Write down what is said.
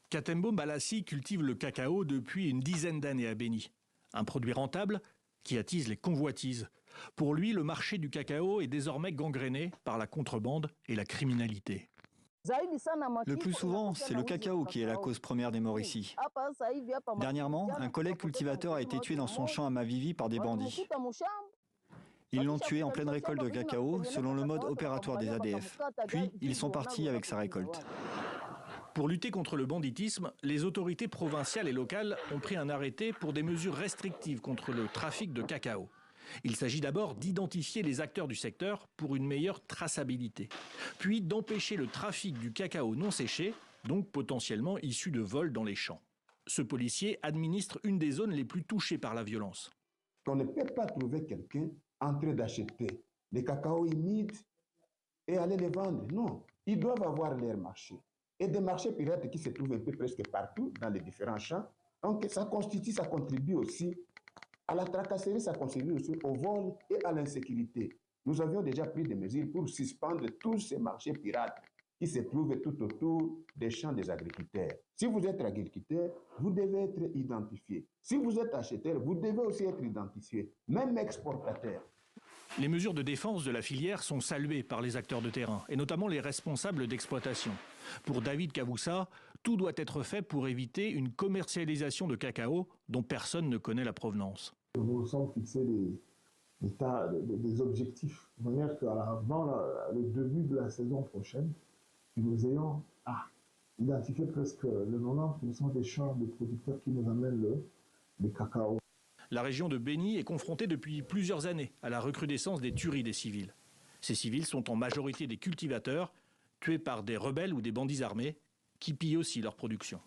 Katembo Balassi cultive le cacao depuis une dizaine d'années à Beni. Un produit rentable qui attise les convoitises. Pour lui, le marché du cacao est désormais gangréné par la contrebande et la criminalité. Le plus souvent, c'est le cacao qui est la cause première des morts ici. Dernièrement, un collègue cultivateur a été tué dans son champ à Mavivi par des bandits. Ils l'ont tué en pleine récolte de cacao, selon le mode opératoire des ADF. Puis, ils sont partis avec sa récolte. Pour lutter contre le banditisme, les autorités provinciales et locales ont pris un arrêté pour des mesures restrictives contre le trafic de cacao. Il s'agit d'abord d'identifier les acteurs du secteur pour une meilleure traçabilité, puis d'empêcher le trafic du cacao non séché, donc potentiellement issu de vols dans les champs. Ce policier administre une des zones les plus touchées par la violence. On ne peut pas trouver quelqu'un en train d'acheter des cacao humides et aller les vendre. Non, ils doivent avoir leur marché. Et des marchés pirates qui se trouvent un peu presque partout dans les différents champs. Donc ça contribue aussi à la tracasserie, ça contribue aussi au vol et à l'insécurité. Nous avions déjà pris des mesures pour suspendre tous ces marchés pirates qui se trouvent tout autour des champs des agriculteurs. Si vous êtes agriculteur, vous devez être identifié. Si vous êtes acheteur, vous devez aussi être identifié, même exportateur. Les mesures de défense de la filière sont saluées par les acteurs de terrain, et notamment les responsables d'exploitation. Pour David Kavoussa, tout doit être fait pour éviter une commercialisation de cacao dont personne ne connaît la provenance. Nous nous sommes fixés des objectifs, de manière qu'avant le début de la saison prochaine, nous ayons identifié presque le 90% des champs de producteurs qui nous amènent le cacao. La région de Beni est confrontée depuis plusieurs années à la recrudescence des tueries des civils. Ces civils sont en majorité des cultivateurs, tués par des rebelles ou des bandits armés, qui pillent aussi leur production.